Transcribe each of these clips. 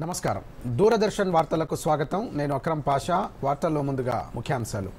నమస్కారం. దూరదర్శన్ వార్తలకు స్వాగతం. నేను అక్రమ్ పాషా. వార్తల్లో ముందుగా ముఖ్యాంశాలు.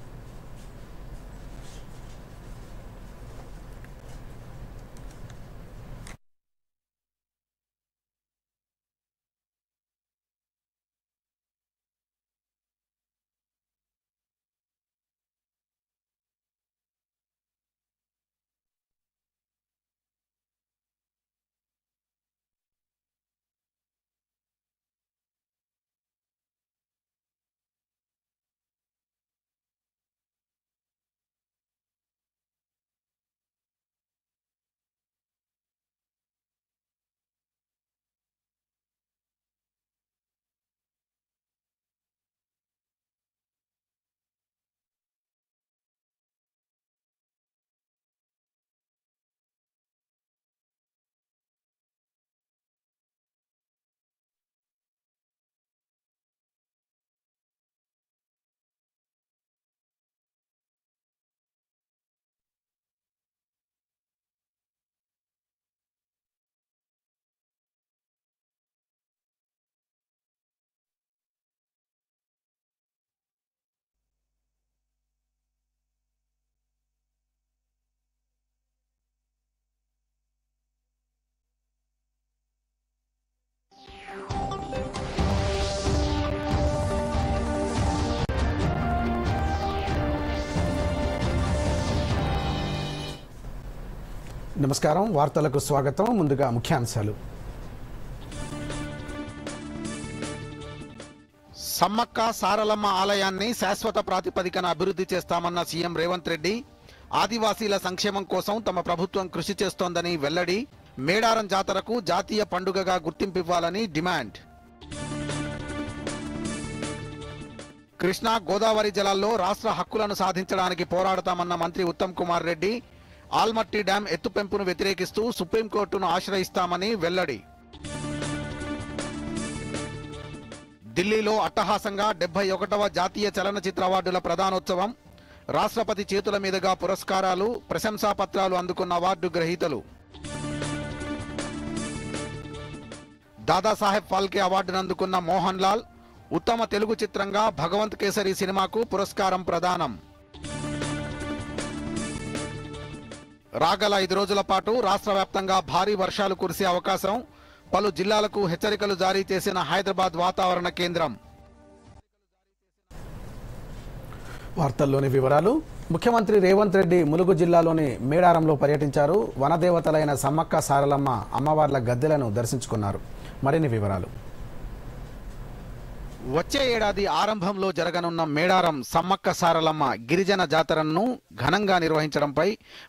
నమస్కారం. వార్తలకు స్వాగతం. ముందుగా ముఖ్యాంశాలు. సమ్మక్క సారలమ్మ ఆలయాన్ని శాశ్వత ప్రాతిపదికన అభివృద్ధి చేస్తామన్న సీఎం రేవంత్ రెడ్డి. ఆదివాసీల సంక్షేమం కోసం తమ ప్రభుత్వం కృషి చేస్తోందని వెల్లడి. మేడారం జాతరకు జాతీయ పండుగగా గుర్తింపివ్వాలని డిమాండ్. కృష్ణా గోదావరి జలాల్లో రాష్ట్ర హక్కులను సాధించడానికి పోరాడతామన్న మంత్రి ఉత్తమ్ కుమార్ రెడ్డి. ఆల్మట్టి డ్యాం ఎత్తుపెంపును వ్యతిరేకిస్తూ సుప్రీంకోర్టును ఆశ్రయిస్తామని వెల్లడి. ఢిల్లీలో అట్టహాసంగా 71వ జాతీయ చలనచిత్ర అవార్డుల ప్రదానోత్సవం. రాష్ట్రపతి చేతుల మీదుగా పురస్కారాలు, ప్రశంసాపత్రాలు అందుకున్న అవార్డు గ్రహీతలు. దాదాసాహెబ్ ఫాల్కే అవార్డును అందుకున్న మోహన్ లాల్. ఉత్తమ తెలుగు చిత్రంగా భగవంత్ కేసరి సినిమాకు పురస్కారం ప్రదానం. రాగల 5 రోజుల పాటు రాష్ట్ర వ్యాప్తంగా భారీ వర్షాలు కురిసే అవకాశం. పలు జిల్లాలకు హెచ్చరికలు జారీ చేసిన హైదరాబాద్ వాతావరణ కేంద్రం. వార్తల్లోని వివరాలు. ముఖ్యమంత్రి రేవంత్ రెడ్డి ములుగు జిల్లాలోని మేడారంలో పర్యటించారు. వనదేవతలైన సమ్మక్క సారలమ్మ అమ్మవార్ల గద్దెలను దర్శించుకున్నారు. మరిన్ని వివరాలు. వచ్చే ఏడాది ఆరంభంలో జరగనున్న మేడారం సమ్మక్క సారలమ్మ గిరిజన జాతరను ఘనంగా నిర్వహించడంపై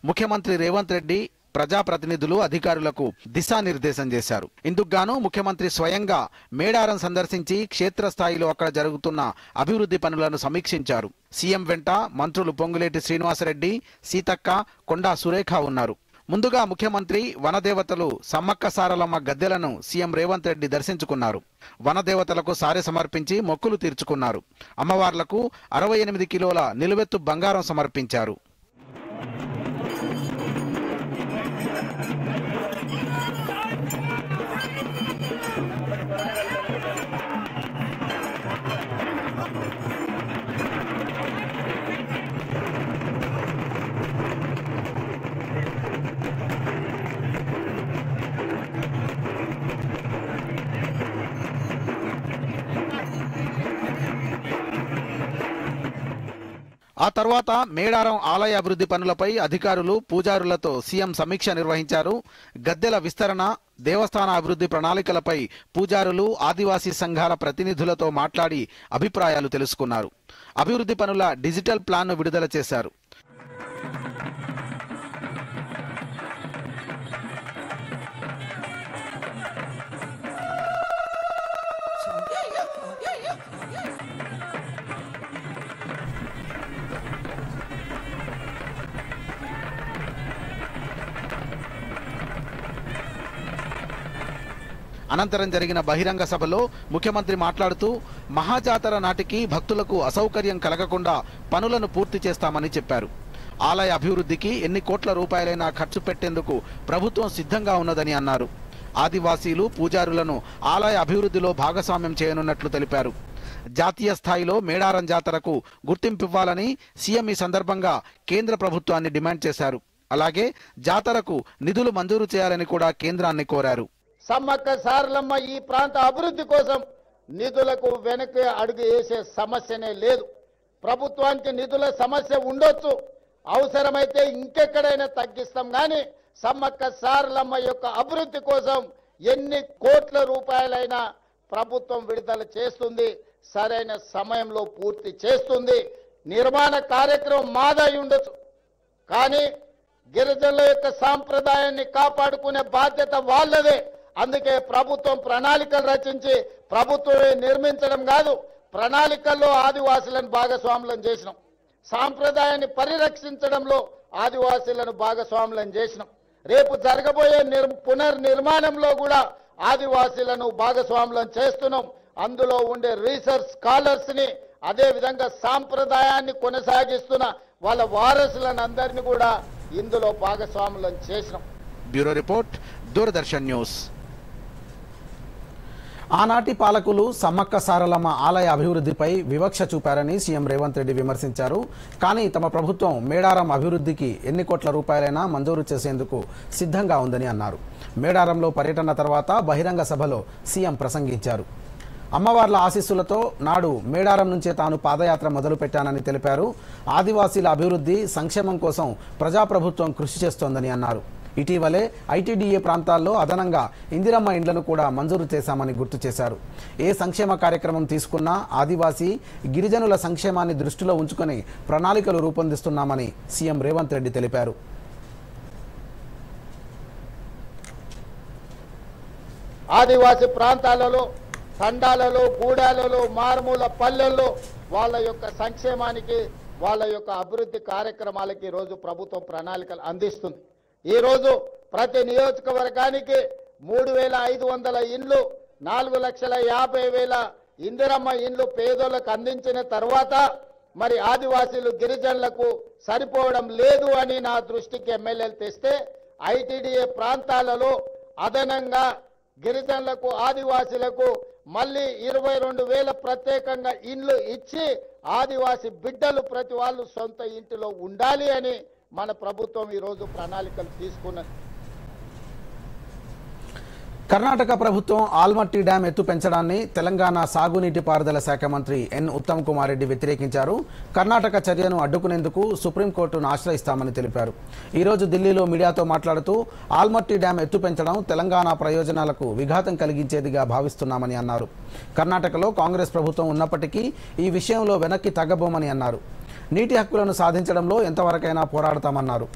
ముఖ్యమంత్రి రేవంత్ రెడ్డి ప్రజాప్రతినిధులు అధికారులకు దిశానిర్దేశం చేశారు. ఇందుకుగాను ముఖ్యమంత్రి స్వయంగా మేడారం సందర్శించి క్షేత్రస్థాయిలో అక్కడ జరుగుతున్న అభివృద్ధి పనులను సమీక్షించారు. సీఎం వెంట మంత్రులు పొంగులేటి శ్రీనివాసరెడ్డి, సీతక్క, కొండా సురేఖ ఉన్నారు. ముందుగా ముఖ్యమంత్రి వనదేవతలు సమ్మక్క సారలమ్మ గద్దెలను సీఎం రేవంత్ రెడ్డి దర్శించుకున్నారు. వనదేవతలకు సారె సమర్పించి మొక్కులు తీర్చుకున్నారు. అమ్మవార్లకు 68 కిలోల నిలువెత్తు బంగారం సమర్పించారు. ఆ తర్వాత మేడారం ఆలయ అభివృద్ధి పనులపై అధికారులు, పూజారులతో సీఎం సమీక్ష నిర్వహించారు. గద్దెల విస్తరణ, దేవస్థాన అభివృద్ధి ప్రణాళికలపై పూజారులు, ఆదివాసీ సంఘాల ప్రతినిధులతో మాట్లాడి అభిప్రాయాలు తెలుసుకున్నారు. అభివృద్ధి పనుల డిజిటల్ ప్లాన్ను విడుదల చేశారు. అనంతరం జరిగిన బహిరంగ సభలో ముఖ్యమంత్రి మాట్లాడుతూ మహాజాతర నాటికి భక్తులకు అసౌకర్యం కలగకుండా పనులను పూర్తి చేస్తామని చెప్పారు. ఆలయ అభివృద్ధికి ఎన్ని కోట్ల రూపాయలైనా ఖర్చు పెట్టేందుకు ప్రభుత్వం సిద్ధంగా ఉన్నదని అన్నారు. ఆదివాసీలు పూజారులను ఆలయ అభివృద్ధిలో భాగస్వామ్యం చేయనున్నట్లు తెలిపారు. జాతీయ స్థాయిలో మేడారం జాతరకు గుర్తింపివ్వాలని సీఎం ఈ సందర్భంగా కేంద్ర ప్రభుత్వాన్ని డిమాండ్ చేశారు. అలాగే జాతరకు నిధులు మంజూరు చేయాలని కూడా కేంద్రాన్ని కోరారు. సమ్మక్క సారలమ్మ ఈ ప్రాంత అభివృద్ధి కోసం నిధులకు వెనక్కి అడుగు వేసే సమస్యనే లేదు. ప్రభుత్వానికి నిధుల సమస్య ఉండొచ్చు, అవసరమైతే ఇంకెక్కడైనా తగ్గిస్తాం. కానీ సమ్మక్క సారలమ్మ యొక్క అభివృద్ధి కోసం ఎన్ని కోట్ల రూపాయలైనా ప్రభుత్వం విడుదల చేస్తుంది, సరైన సమయంలో పూర్తి చేస్తుంది. నిర్మాణ కార్యక్రమం మాదై ఉండొచ్చు, కానీ గిరిజనుల యొక్క సాంప్రదాయాన్ని కాపాడుకునే బాధ్యత వాళ్ళదే. అందుకే ప్రభుత్వం ప్రణాళికలు రచించి ప్రభుత్వమే నిర్మించడం కాదు, ప్రణాళికల్లో ఆదివాసులను భాగస్వాములను చేసినాం. సాంప్రదాయాన్ని పరిరక్షించడంలో ఆదివాసులను భాగస్వాములను చేసినాం. రేపు జరగబోయే పునర్నిర్మాణంలో కూడా ఆదివాసులను భాగస్వాములను చేస్తున్నాం. అందులో ఉండే రీసెర్చ్ స్కాలర్స్ ని, అదే విధంగా సాంప్రదాయాన్ని కొనసాగిస్తున్న వాళ్ళ వారసులను అందరినీ కూడా ఇందులో భాగస్వాములను చేసినాం. Bureau report, Doordarshan news. ఆనాటి పాలకులు సమ్మక్క సారలమ్మ ఆలయ అభివృద్ధిపై వివక్ష చూపారని సీఎం రేవంత్ రెడ్డి విమర్శించారు. కానీ తమ ప్రభుత్వం మేడారం అభివృద్ధికి ఎన్ని కోట్ల రూపాయలైనా మంజూరు చేసేందుకు సిద్ధంగా ఉందని అన్నారు. మేడారంలో పర్యటన తర్వాత బహిరంగ సభలో సీఎం ప్రసంగించారు. అమ్మవార్ల ఆశీస్సులతో నాడు మేడారం నుంచే తాను పాదయాత్ర మొదలుపెట్టానని తెలిపారు. ఆదివాసీల అభివృద్ధి సంక్షేమం కోసం ప్రజాప్రభుత్వం కృషి చేస్తోందని అన్నారు. ఇటీవలే ఐటీడీఏ ప్రాంతాల్లో అదనంగా ఇందిరమ్మ ఇండ్లను కూడా మంజూరు చేశామని గుర్తు చేశారు. ఏ సంక్షేమ కార్యక్రమం తీసుకున్నా ఆదివాసీ గిరిజనుల సంక్షేమాన్ని దృష్టిలో ఉంచుకొని ప్రణాళికలు రూపొందిస్తున్నామని సీఎం రేవంత్ రెడ్డి తెలిపారు. ఆదివాసీ ప్రాంతాలలో, తండాలలో, గూడాలలో, మారుమూల పల్లెల్లో వాళ్ళ యొక్క సంక్షేమానికి, వాళ్ళ యొక్క అభివృద్ధి కార్యక్రమాలకి ఈరోజు ప్రభుత్వం ప్రణాళికలు అందిస్తుంది. ఈరోజు ప్రతి నియోజకవర్గానికి 3,500 ఇండ్లు, 4,50,000 ఇందిరమ్మ ఇండ్లు పేదోళ్లకు అందించిన తర్వాత మరి ఆదివాసీలు గిరిజనులకు సరిపోవడం లేదు అని నా దృష్టికి ఎమ్మెల్యేలు తెస్తే ఐటీడీఏ ప్రాంతాలలో అదనంగా గిరిజనులకు, ఆదివాసీలకు మళ్ళీ 22,000 ప్రత్యేకంగా ఇండ్లు ఇచ్చి ఆదివాసీ బిడ్డలు ప్రతి వాళ్ళు సొంత ఇంటిలో ఉండాలి అని మన ప్రభుత్వం ఈరోజు ప్రణాళికలు తీసుకున్నది. కర్ణాటక ప్రభుత్వం ఆల్మట్టి డ్యాం ఎత్తు పెంచడాన్ని తెలంగాణ సాగునీటి పారుదల శాఖ మంత్రి ఎన్ ఉత్తమ్ కుమార్ రెడ్డి వ్యతిరేకించారు. కర్ణాటక చర్యను అడ్డుకునేందుకు సుప్రీంకోర్టును ఆశ్రయిస్తామని తెలిపారు. ఈరోజు ఢిల్లీలో మీడియాతో మాట్లాడుతూ ఆల్మట్టి డ్యాం ఎత్తు పెంచడం తెలంగాణ ప్రయోజనాలకు విఘాతం కలిగించేదిగా భావిస్తున్నామని అన్నారు. కర్ణాటకలో కాంగ్రెస్ ప్రభుత్వం ఉన్నప్పటికీ ఈ విషయంలో వెనక్కి తగ్గబోమని అన్నారు. నీటి హక్కులను సాధించడంలో ఎంతవరకైనా పోరాడతామన్నారు.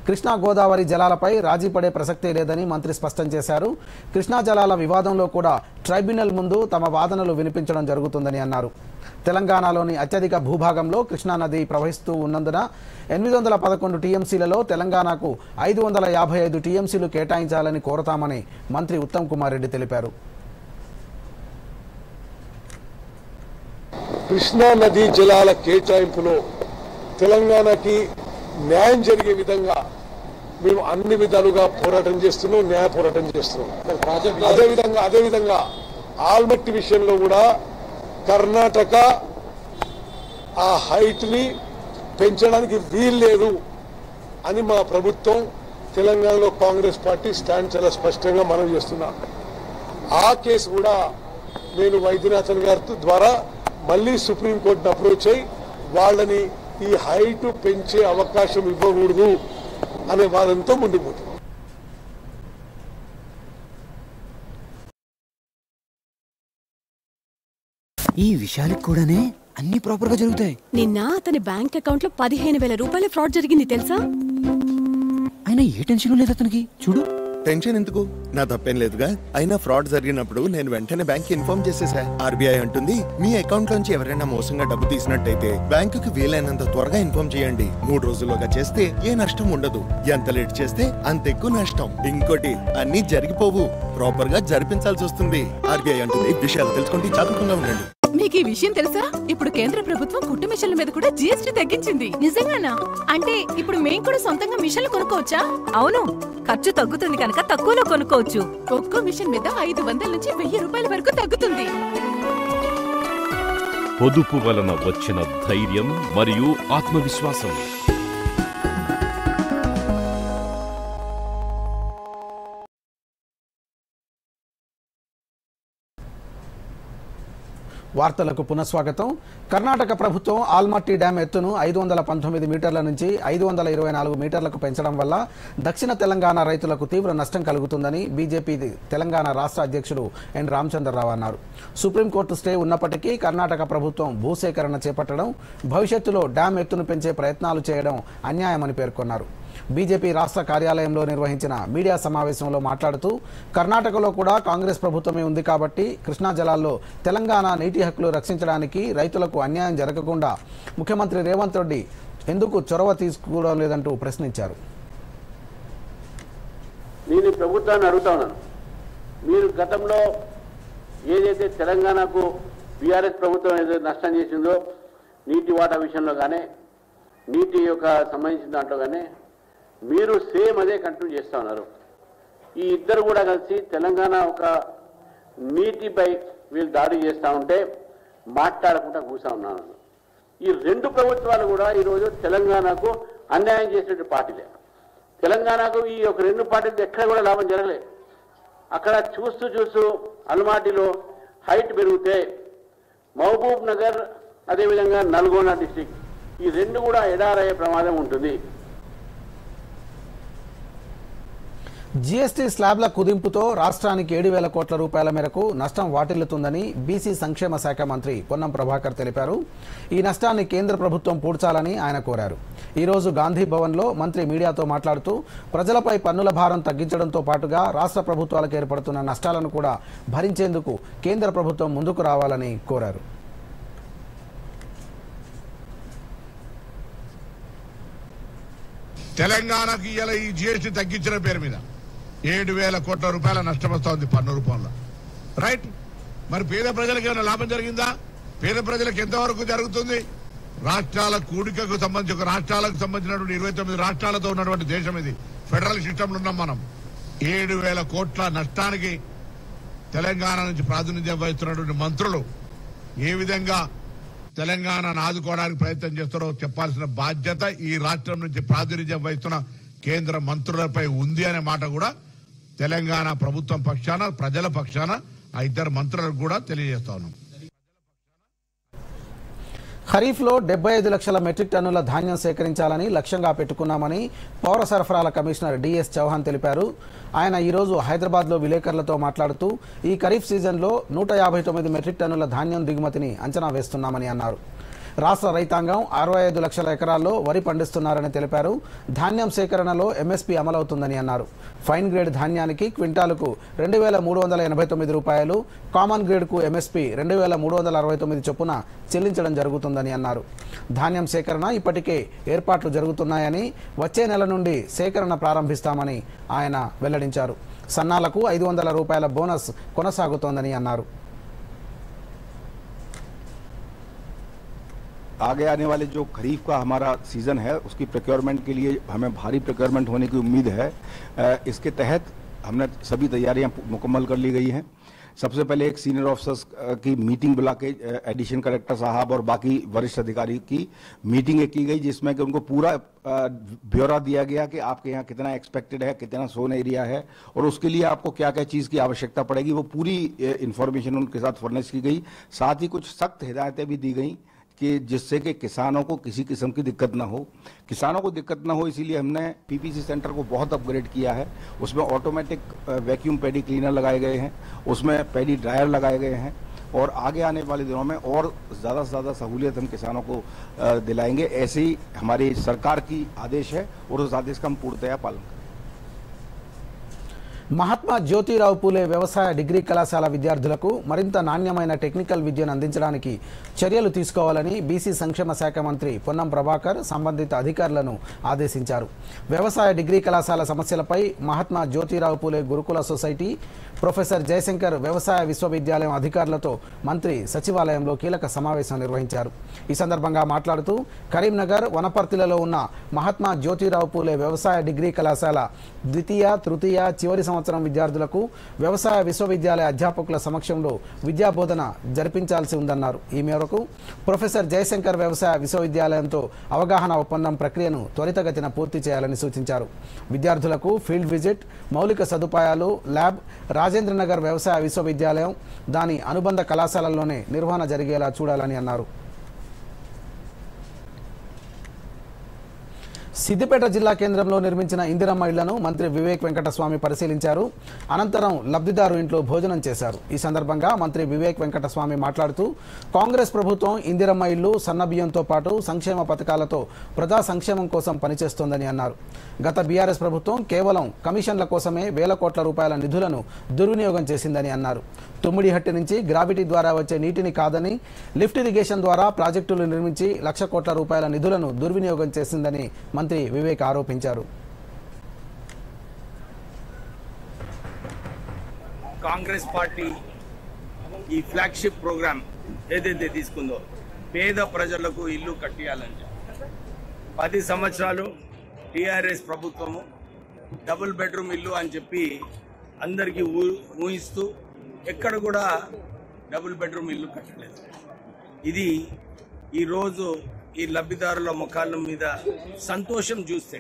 కృష్ణా గోదావరి జలాలపై రాజీ పడే ప్రసక్తే లేదని మంత్రి స్పష్టం చేశారు. కృష్ణా జలాల వివాదంలో కూడా ట్రైబ్యునల్ ముందు తమ వాదనలు వినిపించడం జరుగుతుందని అన్నారు. తెలంగాణలోని అత్యధిక భూభాగంలో కృష్ణా నది ప్రవహిస్తూ ఉన్నందున 811 టీఎంసీలలో తెలంగాణకు 555 టీఎంసీలు కేటాయించాలని కోరతామని మంత్రి ఉత్తమ్ కుమార్ రెడ్డి తెలిపారు. కృష్ణా నదీ జలాల కేటాయింపులో తెలంగాణకి న్యాయం జరిగే విధంగా మేము అన్ని విధాలుగా పోరాటం చేస్తున్నాం, న్యాయ పోరాటం చేస్తున్నాం. అదేవిధంగా ఆల్మట్టి విషయంలో కూడా కర్ణాటక ఆ హైట్ ని పెంచడానికి వీల్లేదు అని మా ప్రభుత్వం, తెలంగాణలో కాంగ్రెస్ పార్టీ స్టాండ్ చాలా స్పష్టంగా మనం చేస్తున్నాం. ఆ కేసు కూడా నేను వైద్యనాథన్ గారి ద్వారా మళ్ళీ సుప్రీంకోర్టును అప్రోచ్ అయ్యి వాళ్ళని ఈ హైట్ పెంచే అవకాశం ఇవ్వకూడదు అనే వాదంతో ముందుకు పోతుంది. ఈ విషయాలకు కూడానే అన్ని ప్రాపర్ గా జరుగుతాయి. నిన్న అతని బ్యాంక్ అకౌంట్ లో 15,000 రూపాయల ఫ్రాడ్ జరిగింది తెలుసా? అయినా ఏ టెన్షన్ లేదు అతనికి. చూడు, టెన్షన్ ఎందుకు, నా తప్పేం లేదుగా. అయినా ఫ్రాడ్ జరిగినప్పుడు నేను వెంటనే బ్యాంక్ ఇన్ఫార్మ్ చేసేసా. ఆర్బీఐ అంటుంది, మీ అకౌంట్ లోంచి ఎవరైనా మోసంగా డబ్బు తీసినట్టయితే బ్యాంకుకి వీలైనంత త్వరగా ఇన్ఫార్మ్ చేయండి. 3 రోజుల్లోగా చేస్తే ఏ నష్టం ఉండదు. ఎంత లేట్ చేస్తే అంత ఎక్కువ నష్టం. ఇంకోటి, అన్ని జరిగిపోవు, ప్రాపర్ గా జరిపించాల్సి వస్తుంది. ఆర్బీఐ అంటుంది, విషయాలు తెలుసుకుంటే జాగ్రత్తగా ఉండండి. మీకు ఈ విషయం తెలుసా? ఇప్పుడు కేంద్ర ప్రభుత్వం కుట్టు మిషన్ల మీద కూడా జీఎస్టీ తగ్గించింది. నిజంగానా? అంటే ఇప్పుడు మేము కూడా సొంతంగా మిషన్లు కొనుక్కోవచ్చా? అవును, ఖర్చు తగ్గుతుంది కనుక తక్కువలో కొనుక్కోవచ్చు. ఒక్కో మిషన్ మీద 500 నుంచి 1000 రూపాయల వరకు తగ్గుతుంది. పొదుపు వలన వచ్చిన ధైర్యం మరియు ఆత్మవిశ్వాసం. వార్తలకు పునఃస్వాగతం. కర్ణాటక ప్రభుత్వం ఆల్మట్టి డ్యాం ఎత్తును 519 మీటర్ల నుంచి 524 మీటర్లకు పెంచడం వల్ల దక్షిణ తెలంగాణ రైతులకు తీవ్ర నష్టం కలుగుతుందని బీజేపీ తెలంగాణ రాష్ట్ర అధ్యక్షుడు ఎన్ రామచంద్రరావు అన్నారు. సుప్రీంకోర్టు స్టే ఉన్నప్పటికీ కర్ణాటక ప్రభుత్వం భూసేకరణ చేపట్టడం, భవిష్యత్తులో డ్యాం ఎత్తును పెంచే ప్రయత్నాలు చేయడం అన్యాయమని పేర్కొన్నారు. బీజేపీ రాష్ట్ర కార్యాలయంలో నిర్వహించిన మీడియా సమావేశంలో మాట్లాడుతూ కర్ణాటకలో కూడా కాంగ్రెస్ ప్రభుత్వమే ఉంది కాబట్టి కృష్ణా జలాల్లో తెలంగాణ నీటి హక్కులు రక్షించడానికి రైతులకు అన్యాయం జరగకుండా ముఖ్యమంత్రి రేవంత్ రెడ్డి ఎందుకు చొరవ తీసుకోవడం లేదంటూ ప్రశ్నించారు. నేను ప్రభుత్వాన్ని అడుగుతా ఉన్నాను, మీరు గతంలో ఏదైతే తెలంగాణకు బీఆర్ఎస్ ప్రభుత్వం ఏదైతే నష్టం చేసిందో నీటి వాటా విషయంలో కానీ నీటి యొక్క సంబంధించిన దాంట్లో కానీ మీరు సేమ్ అదే కంటిన్యూ చేస్తూ ఉన్నారు. ఈ ఇద్దరు కూడా కలిసి తెలంగాణ ఒక నీటిపై వీళ్ళు దాడి చేస్తూ ఉంటే మాట్లాడకుండా కూర్చో ఉన్నాను. ఈ రెండు ప్రభుత్వాలు కూడా ఈరోజు తెలంగాణకు అన్యాయం చేసేటువంటి పార్టీలే. తెలంగాణకు ఈ ఒక రెండు పార్టీలు ఎక్కడ కూడా లాభం జరగలేదు. అక్కడ చూస్తూ అల్మాటిలో హైట్ పెరిగితే మహబూబ్ నగర్ అదేవిధంగా నల్గొండ డిస్టిక్ ఈ రెండు కూడా ఎడారయ్యే ప్రమాదం ఉంటుంది. జీఎస్టీ స్లాబ్ల కుదింపుతో రాష్ట్రానికి 7,000 కోట్ల రూపాయల మేరకు నష్టం వాటిల్లుతుందని బీసీ సంక్షేమ శాఖ మంత్రి పొన్నం ప్రభాకర్ తెలిపారు. ఈ నష్టాన్ని కేంద్ర ప్రభుత్వం పూడ్చాలని ఆయన కోరారు. ఈరోజు గాంధీ భవన్లో మంత్రి మీడియాతో మాట్లాడుతూ ప్రజలపై పన్నుల భారం తగ్గించడంతో పాటుగా రాష్ట్ర ప్రభుత్వాలకు ఏర్పడుతున్న నష్టాలను కూడా భరించేందుకు కేంద్ర ప్రభుత్వం ముందుకు రావాలని కోరారు. తెలంగాణకి ఇలా ఈ జీఎస్టీ తగ్గించిన పేరు మీద 7,000 కోట్ల రూపాయల నష్టం వస్తోంది పన్ను రూపంలో. రైట్, మరి పేద ప్రజలకు ఏమైనా లాభం జరిగిందా? పేద ప్రజలకు ఎంతవరకు జరుగుతుంది? రాష్ట్రాల కూడికకు సంబంధించి ఒక రాష్ట్రాలకు సంబంధించినటువంటి 29 రాష్ట్రాలతో ఉన్నటువంటి దేశం ఇది. ఫెడరల్ సిస్టంలో ఉన్నాం మనం. 7,000 కోట్ల నష్టానికి తెలంగాణ నుంచి ప్రాతినిధ్యం వహిస్తున్నటువంటి మంత్రులు ఏ విధంగా తెలంగాణను ఆదుకోవడానికి ప్రయత్నం చేస్తారో చెప్పాల్సిన బాధ్యత ఈ రాష్ట్రం నుంచి ప్రాతినిధ్యం వహిస్తున్న కేంద్ర మంత్రులపై ఉంది అనే మాట కూడా తెలంగాణ ప్రభుత్వం పక్షాన ప్రజల పక్షాన ఆ ఇద్దరు మంత్రులకు కూడా తెలియజేస్తా ఉన్నాం. ఖరీఫ్లో 75 లక్షల మెట్రిక్ టన్నుల ధాన్యం సేకరించాలని లక్ష్యంగా పెట్టుకున్నామని పౌర సరఫరాల కమిషనర్ డిఎస్ చౌహాన్ తెలిపారు. ఆయన ఈరోజు హైదరాబాద్లో విలేకరులతో మాట్లాడుతూ ఈ ఖరీఫ్ సీజన్లో 159 మెట్రిక్ టన్నుల ధాన్యం దిగుమతిని అంచనా వేస్తున్నామని అన్నారు. రాష్ట్ర రైతాంగం 65 లక్షల ఎకరాల్లో వరి పండిస్తున్నారని తెలిపారు. ధాన్యం సేకరణలో ఎంఎస్పీ అమలవుతుందని అన్నారు. ఫైన్ గ్రేడ్ ధాన్యానికి క్వింటాలుకు 2,389 రూపాయలు, కామన్ గ్రేడ్కు ఎంఎస్పీ 2,369 చొప్పున చెల్లించడం జరుగుతుందని అన్నారు. ధాన్యం సేకరణ ఇప్పటికే ఏర్పాట్లు జరుగుతున్నాయని వచ్చే నెల నుండి సేకరణ ప్రారంభిస్తామని ఆయన వెల్లడించారు. సన్నాలకు 500 రూపాయల బోనస్ కొనసాగుతోందని అన్నారు. आगे आने वाले जो खरीफ का हमारा सीजन है उसकी प्रोक्योरमेंट के लिए हमें भारी प्रोक्योरमेंट होने की उम्मीद है। इसके तहत हमने सभी तैयारियां मुकम्मल कर ली गई हैं। सबसे पहले एक सीनियर ऑफिसर्स की मीटिंग बुला के एडिशनल कलेक्टर साहब और बाकी वरिष्ठ अधिकारी की मीटिंग की गई, जिसमें कि उनको पूरा ब्यौरा दिया गया कि आपके यहाँ कितना एक्सपेक्टेड है, कितना सोन एरिया है और उसके लिए आपको क्या क्या चीज़ की आवश्यकता पड़ेगी, वो पूरी इंफॉर्मेशन उनके साथ फर्निश की गई। साथ ही कुछ सख्त हिदायतें भी दी गई कि जिससे कि किसानों को किसी किस्म की दिक्कत ना हो। किसानों को दिक्कत ना हो इसीलिए हमने पीपीसी सेंटर को बहुत अपग्रेड किया है। उसमें ऑटोमेटिक वैक्यूम पैडी क्लीनर लगाए गए हैं, उसमें पैडी ड्रायर लगाए गए हैं और आगे आने वाले दिनों में और ज़्यादा से ज़्यादा सहूलियत हम किसानों को दिलाएंगे। ऐसे ही हमारी सरकार की आदेश है और उस आदेश का हम पूर्णतया पालन करें। మహాత్మా జ్యోతిరావు పూలే వ్యవసాయ డిగ్రీ కళాశాల విద్యార్థులకు మరింత నాణ్యమైన టెక్నికల్ విద్యను అందించడానికి చర్యలు తీసుకోవాలని బీసీ సంక్షేమ శాఖ మంత్రి పొన్నం ప్రభాకర్ సంబంధిత అధికారులను ఆదేశించారు. వ్యవసాయ డిగ్రీ కళాశాల సమస్యలపై మహాత్మా జ్యోతిరావు పూలే గురుకుల సొసైటీ, ప్రొఫెసర్ జయశంకర్ వ్యవసాయ విశ్వవిద్యాలయం అధికారులతో మంత్రి సచివాలయంలో కీలక సమావేశం నిర్వహించారు. ఈ సందర్భంగా మాట్లాడుతూ కరీంనగర్, వనపర్తిలలో ఉన్న మహాత్మా జ్యోతిరావు పూలే వ్యవసాయ డిగ్రీ కళాశాల ద్వితీయ, తృతీయ, చివరి సంవత్సరం విద్యార్థులకు వ్యవసాయ విశ్వవిద్యాలయ అధ్యాపకుల సమక్షంలో విద్యాబోధన జరిపించాల్సి ఉందన్నారు. ఈ మేరకు ప్రొఫెసర్ జయశంకర్ వ్యవసాయ విశ్వవిద్యాలయంతో అవగాహన ఒప్పందం ప్రక్రియను త్వరితగతిన పూర్తి చేయాలని సూచించారు. విద్యార్థులకు ఫీల్డ్ విజిట్, మౌలిక సదుపాయాలు, ల్యాబ్ రాజేంద్రనగర్ వ్యవసాయ విశ్వవిద్యాలయం, దాని అనుబంధ కళాశాలల్లోనే నిర్వహణ జరిగేలా చూడాలని అన్నారు. సిద్దిపేట జిల్లా కేంద్రంలో నిర్మించిన ఇందిరమ్మ ఇళ్లను మంత్రి వివేక్ వెంకటస్వామి పరిశీలించారు. అనంతరం లబ్ధిదారు ఇంట్లో భోజనం చేశారు. ఈ సందర్భంగా మంత్రి వివేక్ వెంకటస్వామి మాట్లాడుతూ కాంగ్రెస్ ప్రభుత్వం ఇందిరమ్మ ఇళ్లు, సన్నబియ్యంతో పాటు సంక్షేమ పథకాలతో ప్రజా సంక్షేమం కోసం పనిచేస్తోందని అన్నారు. గత బీఆర్ఎస్ ప్రభుత్వం కేవలం కమిషన్ల కోసమే వేల కోట్ల రూపాయల నిధులను దుర్వినియోగం చేసిందని అన్నారు. తుమ్మిడిహట్టి నుంచి గ్రావిటీ ద్వారా వచ్చే నీటిని కాదని లిఫ్ట్ ఇరిగేషన్ ద్వారా ప్రాజెక్టులు నిర్మించి 1,00,000 కోట్ల రూపాయల నిధులను దుర్వినియోగం చేసిందని మంత్రి వివేక్ ఆరోపించారు. కాంగ్రెస్ పార్టీ ఈ ఫ్లాగ్షిప్ ప్రోగ్రామ్ ఏదైతే తీసుకుందో పేద ప్రజలకు ఇల్లు కట్టియాలని 10 సంవత్సరాలు టీఆర్ఎస్ ప్రభుత్వము డబుల్ బెడ్రూమ్ ఇల్లు అని చెప్పి అందరికీ ఊహిస్తూ ఎక్కడ కూడా డబుల్ బెడ్రూమ్ ఇల్లు కట్టలేదు. ఇది ఈరోజు ఈ లబ్ధిదారుల ముఖాల మీద సంతోషం చూస్తే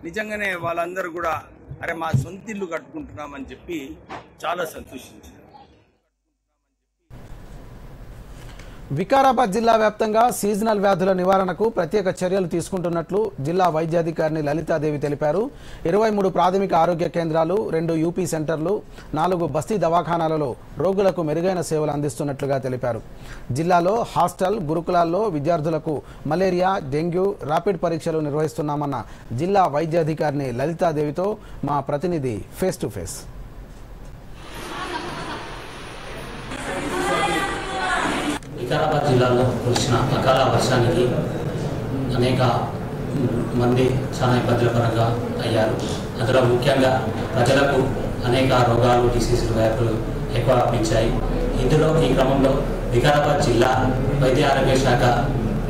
నిజంగానే వాళ్ళందరూ కూడా అరే మా సొంత ఇల్లు కట్టుకుంటున్నామని చెప్పి చాలా సంతోషించారు. వికారాబాద్ జిల్లా వ్యాప్తంగా సీజనల్ వ్యాధుల నివారణకు ప్రత్యేక చర్యలు తీసుకుంటున్నట్లు జిల్లా వైద్యాధికారిని లలితాదేవి తెలిపారు. 23 ప్రాథమిక ఆరోగ్య కేంద్రాలు, 2 యూపీ సెంటర్లు, 4 బస్తీ దవాఖానాలలో రోగులకు మెరుగైన సేవలు అందిస్తున్నట్లుగా తెలిపారు. జిల్లాలో హాస్టల్, గురుకులాల్లో విద్యార్థులకు మలేరియా, డెంగ్యూ ర్యాపిడ్ పరీక్షలు నిర్వహిస్తున్నామన్న జిల్లా వైద్యాధికారిని లలితాదేవితో మా ప్రతినిధి ఫేస్ టు ఫేస్. వికారాబాద్ జిల్లాలో కురిసిన అకాల వర్షానికి అనేక మంది చాలా ఇబ్బందుల పరంగా అయ్యారు. అందులో ముఖ్యంగా ప్రజలకు అనేక రోగాలు, డిసీజులు, వ్యాధులు ఎక్కువ వ్యాపించాయి. ఇందులో ఈ క్రమంలో వికారాబాద్ జిల్లా వైద్య ఆరోగ్య శాఖ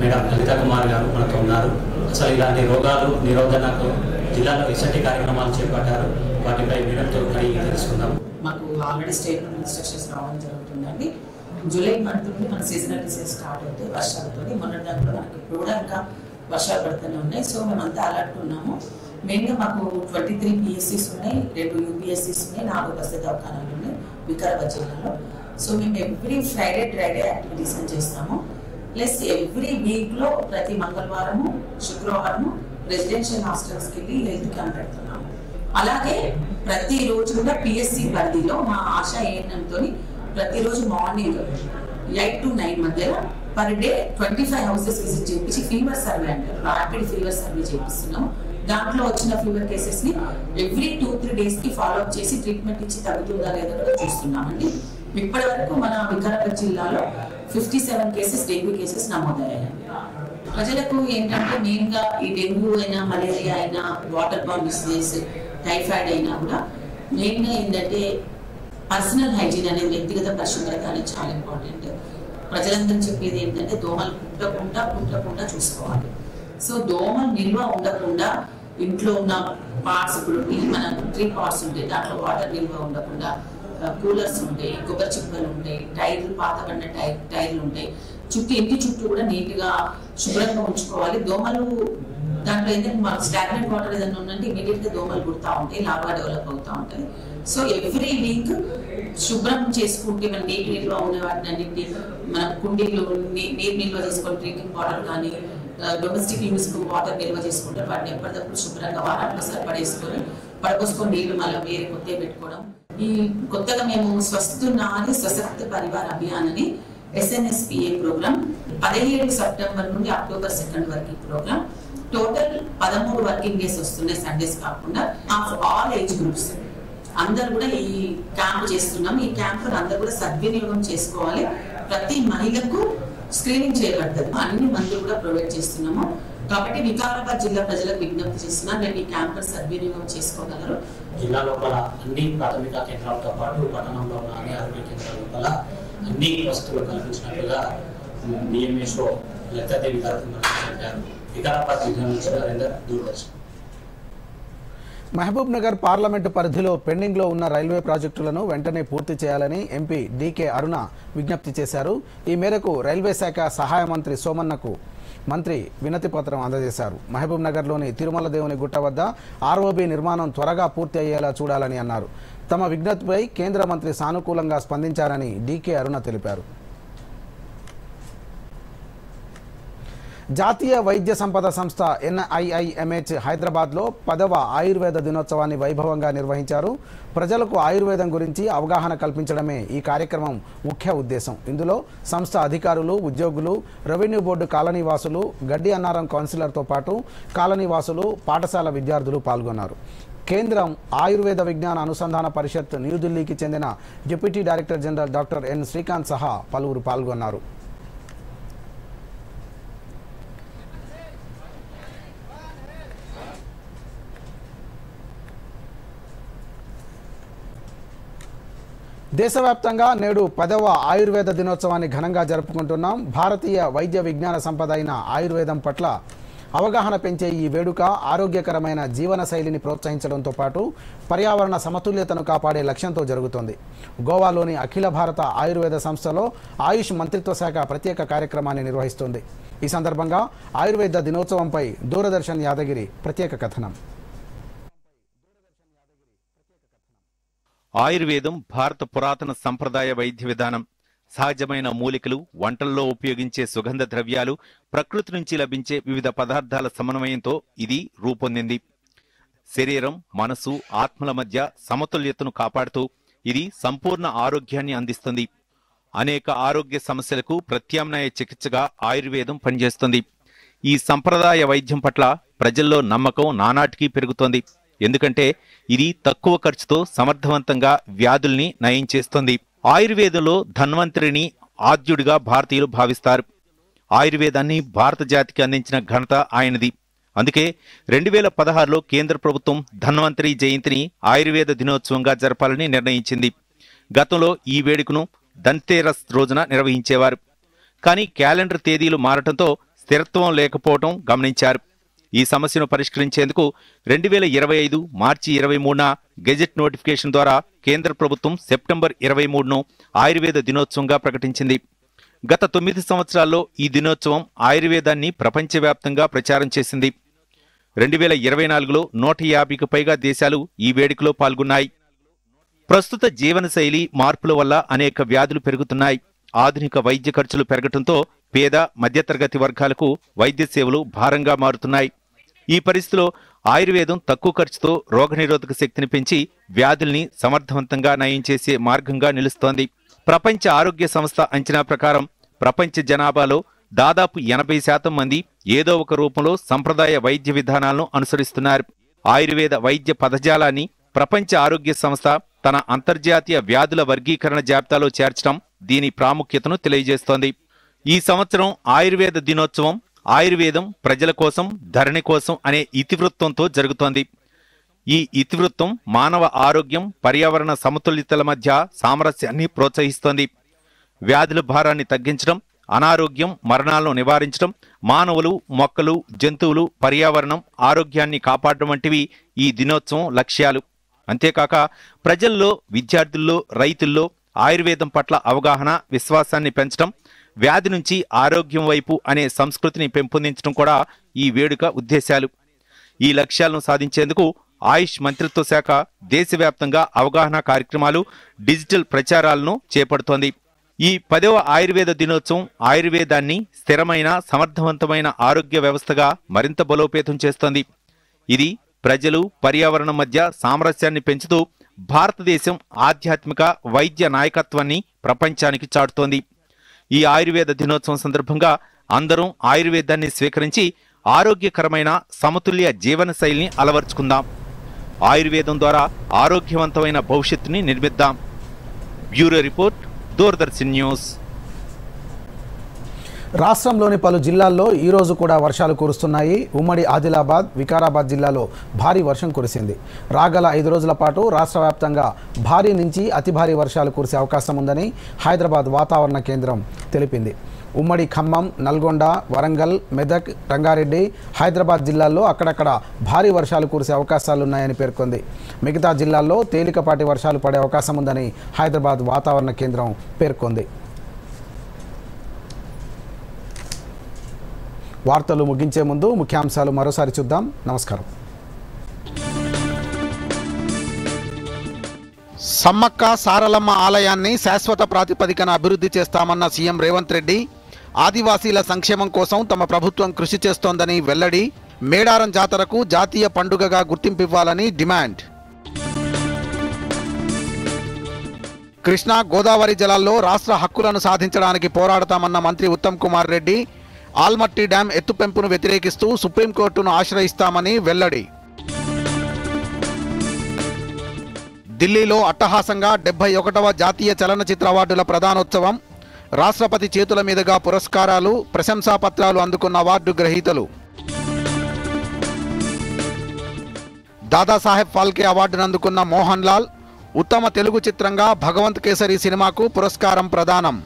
మేడం లలితా కుమార్ గారు మనతో ఉన్నారు. అసలు ఇలాంటి రోగాలు నిరోధనకు జిల్లాలో ఎటువంటి కార్యక్రమాలు చేపట్టారు, వాటిపై మేడంతో అడిగి తెలుసుకుందాం. మాకు ఆల్రెడీ స్టేట్ నుండి ఇన్స్ట్రక్షన్స్ రావడం జరుగుతుందండి. జూలై మంత్ నుండి మన సీజనల్ డిసీజ్ స్టార్ట్ అవుతాయి వర్షాలతో. మొన్నటి దాకా మనకి ఇప్పుడు కూడా ఇంకా వర్షాలు పడుతూనే ఉన్నాయి. సో మేమంతా అలర్ట్ ఉన్నాము. మెయిన్గా మాకు 23 పిఎస్సీస్ ఉన్నాయి, 2 యూపీఎస్సీస్ ఉన్నాయి, 4 బస్తీ దవాఖానాలు ఉన్నాయి వికారాబాద్ జిల్లాలో. సో మేము ఎవ్రీ ఫ్రైడే డ్రైడే యాక్టివిటీస్ అని చేస్తాము. ప్లస్ ఎవ్రీ వీక్లో ప్రతి మంగళవారము, శుక్రవారము రెసిడెన్షియల్ హాస్టల్స్కి వెళ్ళి హెల్త్ క్యాంప్ పెడుతున్నాము. అలాగే ప్రతిరోజు కూడా పిఎస్సీ పరిధిలో మా ఆశా ఏఎన్ఎంతో ప్రతిరోజు మార్నింగ్ 8 to 9 మధ్యలో పర్ డే 25 హౌసెస్ విజిట్ చేయించి ఫీవర్ సర్వే అంటారు, ర్యాపిడ్ ఫీవర్ సర్వే చేపిస్తున్నాం. దాంట్లో వచ్చిన ఫీవర్ కేసెస్ ని ఎవ్రీ 2-3 days కి ఫాలోఅప్ చేసి ట్రీట్మెంట్ ఇచ్చి తగ్గుతుందా లేదా కూడా చూస్తున్నామండి. ఇప్పటి వరకు మన వికారాబాద్ జిల్లాలో 57 కేసెస్ డెంగ్యూ కేసెస్ నమోదయ్యాయి. ప్రజలకు ఏంటంటే మెయిన్ గా ఈ డెంగ్యూ అయినా, మలేరియా అయినా, వాటర్ బార్న్ డిసీజెస్, టైఫాయిడ్ అయినా కూడా మెయిన్ గా ఏంటంటే పర్సనల్ హైజీన్ అనేది, వ్యక్తిగత పరిశుభ్రత అనేది చాలా ఇంపార్టెంట్. ప్రజలందరూ చెప్పేది ఏంటంటే దోమలు పుట్టకుండా చూసుకోవాలి. సో దోమలు నిల్వ ఉండకుండా ఇంట్లో ఉన్న పార్ట్స్, ఇప్పుడు మన 3 parts ఉంటాయి, దాంట్లో వాటర్ నిల్వ ఉండకుండా కూలర్స్ ఉంటాయి, కొబ్బరి చిప్పలు ఉంటాయి, టైర్లు, పాతబడిన టైర్లు ఉంటాయి, ఇంటి చుట్టూ కూడా నీట్గా శుభ్రంగా ఉంచుకోవాలి. దోమలు దాంట్లో ఏంటంటే మాకు స్టాగ్నెంట్ వాటర్ ఏదైనా ఉందంటే ఇమీడియట్గా దోమలు పుడతా ఉంటాయి, లాగా డెవలప్ అవుతూ ఉంటుంది. సో ఎవ్రీ వీక్ శుభ్రం చేసుకుంటే మన నీటి నిల్వ ఉన్న వాటిని అన్నింటి మన కుండీలు నీరు నిల్వ చేసుకొని డ్రింకింగ్ వాటర్ కానీ డొమెస్టిక్ యూస్ వాటర్ నిల్వ చేసుకుంటే వాటిని ఎప్పటికప్పుడు శుభ్రంగా వారానికి ఒకసారి పడపోసుకొని నీళ్లు మళ్ళీ వేరే కొత్తగా పెట్టుకోవడం. ఈ కొత్తగా మేము స్వస్థ నాది సశక్త పరివార్ అభియాన్ అని SNSPA ప్రోగ్రామ్ 17 సెప్టెంబర్ నుండి అక్టోబర్ 2 వరకు ఈ ప్రోగ్రామ్. టోటల్ 13 వర్కింగ్ డేస్ వస్తున్నాయి, సండేస్ కాకుండా, ఆఫ్ ఆల్ ఏజ్ గ్రూప్స్. అందరు కూడా ఈ క్యాంప్ చేస్తున్నాం. ఈ క్యాంప్ అందరు కూడా సద్వినియోగం చేసుకోవాలి. ప్రతి మహిళకు స్క్రీనింగ్ చేయబడ్డది. అన్ని మందులు కూడా ప్రొవైడ్ చేస్తున్నాము. కాబట్టి వికారాబాద్ జిల్లా ప్రజలకు విజ్ఞప్తి చేస్తున్నా, నేను ఈ క్యాంప్ సద్వినియోగం చేసుకోగలరు. జిల్లా లోపల అన్ని ప్రాథమిక కేంద్రాలతో పాటు పట్టణంలో ఉన్న అన్ని ఆరోగ్య కేంద్రాల లోపల అన్ని వసతులు కల్పించినట్లుగా డిఎంఎస్ఓ లలితాదేవి గారు చెప్పారు. వికారాబాద్ జిల్లా నుంచి నరేందర్, దూరదర్శన్. మహబూబ్ నగర్ పార్లమెంటు పరిధిలో పెండింగ్లో ఉన్న రైల్వే ప్రాజెక్టులను వెంటనే పూర్తి చేయాలని ఎంపీ డీకే అరుణ విజ్ఞప్తి చేశారు. ఈ మేరకు రైల్వే శాఖ సహాయ మంత్రి సోమన్నకు మంత్రి వినతి పత్రం అందజేశారు. మహబూబ్ నగర్లోని తిరుమల దేవుని గుట్ట వద్ద ఆర్ఓబీ నిర్మాణం త్వరగా పూర్తి అయ్యేలా చూడాలని అన్నారు. తమ విజ్ఞప్తిపై కేంద్ర మంత్రి సానుకూలంగా స్పందించారని డీకే అరుణ తెలిపారు. జాతీయ వైద్య సంపద సంస్థ NIIMH హైదరాబాద్లో 10వ ఆయుర్వేద దినోత్సవాన్ని వైభవంగా నిర్వహించారు. ప్రజలకు ఆయుర్వేదం గురించి అవగాహన కల్పించడమే ఈ కార్యక్రమం ముఖ్య ఉద్దేశం. ఇందులో సంస్థ అధికారులు, ఉద్యోగులు, రెవెన్యూ బోర్డు కాలనీవాసులు, గడ్డి అన్నారం కౌన్సిలర్తో పాటు కాలనీవాసులు, పాఠశాల విద్యార్థులు పాల్గొన్నారు. కేంద్రం ఆయుర్వేద విజ్ఞాన అనుసంధాన పరిషత్ న్యూఢిల్లీకి చెందిన deputy director general doctor N Srikanth సహా పలువురు పాల్గొన్నారు. దేశవ్యాప్తంగా నేడు 10వ ఆయుర్వేద దినోత్సవాన్ని ఘనంగా జరుపుకుంటున్నాం. భారతీయ వైద్య విజ్ఞాన సంపద అయిన ఆయుర్వేదం పట్ల అవగాహన పెంచే ఈ వేడుక ఆరోగ్యకరమైన జీవన శైలిని ప్రోత్సహించడంతో పాటు పర్యావరణ సమతుల్యతను కాపాడే లక్ష్యంతో జరుగుతోంది. గోవాలోని అఖిల భారత ఆయుర్వేద సంస్థలో ఆయుష్ మంత్రిత్వ శాఖ ప్రత్యేక కార్యక్రమాన్ని నిర్వహిస్తోంది. ఈ సందర్భంగా ఆయుర్వేద దినోత్సవంపై దూరదర్శన్ యాదగిరి ప్రత్యేక కథనం. ఆయుర్వేదం భారత పురాతన సంప్రదాయ వైద్య విధానం. సహజమైన మూలికలు, వంటల్లో ఉపయోగించే సుగంధ ద్రవ్యాలు, ప్రకృతి నుంచి లభించే వివిధ పదార్థాల సమన్వయంతో ఇది రూపొందింది. శరీరం, మనసు, ఆత్మల మధ్య సమతుల్యతను కాపాడుతూ ఇది సంపూర్ణ ఆరోగ్యాన్ని అందిస్తుంది. అనేక ఆరోగ్య సమస్యలకు ప్రత్యామ్నాయ చికిత్సగా ఆయుర్వేదం పనిచేస్తుంది. ఈ సంప్రదాయ వైద్యం పట్ల ప్రజల్లో నమ్మకం నానాటికీ పెరుగుతోంది. ఎందుకంటే ఇది తక్కువ ఖర్చుతో సమర్థవంతంగా వ్యాధుల్ని నయం చేస్తుంది. ఆయుర్వేదంలో ధన్వంతరిని ఆద్యుడిగా భారతీయులు భావిస్తారు. ఆయుర్వేదాన్ని భారత జాతికి అందించిన ఘనత ఆయనది. అందుకే 2016లో కేంద్ర ప్రభుత్వం ధన్వంతరి జయంతిని ఆయుర్వేద దినోత్సవంగా జరపాలని నిర్ణయించింది. గతంలో ఈ వేడుకను ధన్తేరస్ రోజున నిర్వహించేవారు. కానీ క్యాలెండర్ తేదీలు మారటంతో స్థిరత్వం లేకపోవడం గమనించారు. ఈ సమస్యను పరిష్కరించేందుకు 2025 మార్చి 23న గెజెట్ నోటిఫికేషన్ ద్వారా కేంద్ర ప్రభుత్వం సెప్టెంబర్ 23ను ఆయుర్వేద దినోత్సవంగా ప్రకటించింది. గత 9 సంవత్సరాల్లో ఈ దినోత్సవం ఆయుర్వేదాన్ని ప్రపంచవ్యాప్తంగా ప్రచారం చేసింది. 2024లో 150కి పైగా దేశాలు ఈ వేడుకలో పాల్గొన్నాయి. ప్రస్తుత జీవనశైలి మార్పుల వల్ల అనేక వ్యాధులు పెరుగుతున్నాయి. ఆధునిక వైద్య ఖర్చులు పెరగడంతో పేద, మధ్యతరగతి వర్గాలకు వైద్య సేవలు భారంగా మారుతున్నాయి. ఈ పరిస్థితిలో ఆయుర్వేదం తక్కువ ఖర్చుతో రోగనిరోధక శక్తిని పెంచి వ్యాధుల్ని సమర్థవంతంగా నయం చేసే మార్గంగా నిలుస్తోంది. ప్రపంచ ఆరోగ్య సంస్థ అంచనా ప్రకారం ప్రపంచ జనాభాలో దాదాపు 80% మంది ఏదో ఒక రూపంలో సంప్రదాయ వైద్య విధానాలను అనుసరిస్తున్నారు. ఆయుర్వేద వైద్య పదజాలాన్ని ప్రపంచ ఆరోగ్య సంస్థ తన అంతర్జాతీయ వ్యాధుల వర్గీకరణ జాబితాలో చేర్చడం దీని ప్రాముఖ్యతను తెలియజేస్తోంది. ఈ సంవత్సరం ఆయుర్వేద దినోత్సవం ఆయుర్వేదం ప్రజల కోసం, ధరణి కోసం అనే ఇతివృత్తంతో జరుగుతోంది. ఈ ఇతివృత్తం మానవ ఆరోగ్యం, పర్యావరణ సమతుల్యతల మధ్య సామరస్యాన్ని ప్రోత్సహిస్తోంది. వ్యాధుల భారాన్ని తగ్గించడం, అనారోగ్యం, మరణాలను నివారించడం, మానవులు, మొక్కలు, జంతువులు, పర్యావరణం ఆరోగ్యాన్ని కాపాడడం వంటివి ఈ దినోత్సవం లక్ష్యాలు. అంతేకాక ప్రజల్లో, విద్యార్థుల్లో, రైతుల్లో ఆయుర్వేదం పట్ల అవగాహన, విశ్వాసాన్ని పెంచడం, వ్యాధి నుంచి ఆరోగ్యం వైపు అనే సంస్కృతిని పెంపొందించడం కూడా ఈ వేడుక ఉద్దేశాలు. ఈ లక్ష్యాలను సాధించేందుకు ఆయుష్ మంత్రిత్వ శాఖ దేశవ్యాప్తంగా అవగాహన కార్యక్రమాలు, డిజిటల్ ప్రచారాలను చేపడుతోంది. ఈ 10వ ఆయుర్వేద దినోత్సవం ఆయుర్వేదాన్ని స్థిరమైన, సమర్థవంతమైన ఆరోగ్య వ్యవస్థగా మరింత బలోపేతం చేస్తోంది. ఇది ప్రజలు, పర్యావరణం మధ్య సామరస్యాన్ని పెంచుతూ భారతదేశం ఆధ్యాత్మిక వైద్య నాయకత్వాన్ని ప్రపంచానికి చాటుతోంది. ఈ ఆయుర్వేద దినోత్సవం సందర్భంగా అందరం ఆయుర్వేదాన్ని స్వీకరించి ఆరోగ్యకరమైన సమతుల్య జీవన శైలిని అలవర్చుకుందాం. ఆయుర్వేదం ద్వారా ఆరోగ్యవంతమైన భవిష్యత్తుని నిర్మిద్దాం. Bureau report, Doordarshan news. రాష్ట్రంలోని పలు జిల్లాల్లో ఈరోజు కూడా వర్షాలు కురుస్తున్నాయి. ఉమ్మడి ఆదిలాబాద్, వికారాబాద్ జిల్లాలో భారీ వర్షం కురిసింది. రాగల 5 రోజుల పాటు రాష్ట్ర వ్యాప్తంగా భారీ నుంచి అతి భారీ వర్షాలు కురిసే అవకాశం ఉందని హైదరాబాద్ వాతావరణ కేంద్రం తెలిపింది. ఉమ్మడి ఖమ్మం, నల్గొండ, వరంగల్, మెదక్, రంగారెడ్డి, హైదరాబాద్ జిల్లాల్లో అక్కడక్కడ భారీ వర్షాలు కురిసే అవకాశాలున్నాయని పేర్కొంది. మిగతా జిల్లాల్లో తేలికపాటి వర్షాలు పడే అవకాశం ఉందని హైదరాబాద్ వాతావరణ కేంద్రం పేర్కొంది. వార్తలు ముగించే ముందు ముఖ్యాంశాలు మరోసారి చూద్దాం. నమస్కారం. సమ్మక్క సారలమ్మ ఆలయాన్ని శాశ్వత ప్రాతిపదికన అభివృద్ధి చేస్తామన్న సీఎం రేవంత్ రెడ్డి. ఆదివాసీల సంక్షేమం కోసం తమ ప్రభుత్వం కృషి చేస్తోందని వెల్లడి. మేడారం జాతరకు జాతీయ పండుగగా గుర్తింపివ్వాలని డిమాండ్. కృష్ణా, గోదావరి జలాల్లో రాష్ట్ర హక్కులను సాధించడానికి పోరాడతామన్న మంత్రి ఉత్తమ్ కుమార్ రెడ్డి. ఆల్మట్టి డ్యాం ఎత్తుపెంపును వ్యతిరేకిస్తూ సుప్రీంకోర్టును ఆశ్రయిస్తామని వెల్లడి. ఢిల్లీలో అట్టహాసంగా 71వ జాతీయ చలనచిత్ర అవార్డుల ప్రదానోత్సవం. రాష్ట్రపతి చేతుల మీదుగా పురస్కారాలు, ప్రశంసాపత్రాలు అందుకున్న అవార్డు గ్రహీతలు. దాదాసాహెబ్ ఫాల్కే అవార్డును అందుకున్న మోహన్ లాల్. ఉత్తమ తెలుగు చిత్రంగా భగవంత్ కేసరి సినిమాకు పురస్కారం ప్రదానం.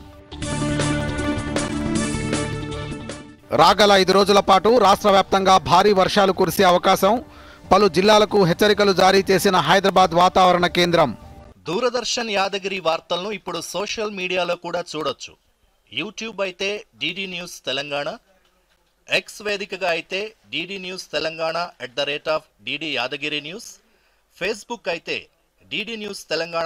రాగల 5 రోజుల పాటు రాష్ట్ర వ్యాప్తంగా భారీ వర్షాలు కురిసే అవకాశం. పలు జిల్లాలకు హెచ్చరికలు జారీ చేసిన హైదరాబాద్ వాతావరణ కేంద్రం. దూరదర్శన్ యాదగిరి వార్తలను ఇప్పుడు సోషల్ మీడియాలో కూడా చూడొచ్చు. యూట్యూబ్ అయితే డిడి న్యూస్ తెలంగాణ, ఎక్స్ వేదికగా అయితే DD news Telangana @DD Yadagiri news, Facebook అయితే డిడి న్యూస్ తెలంగాణ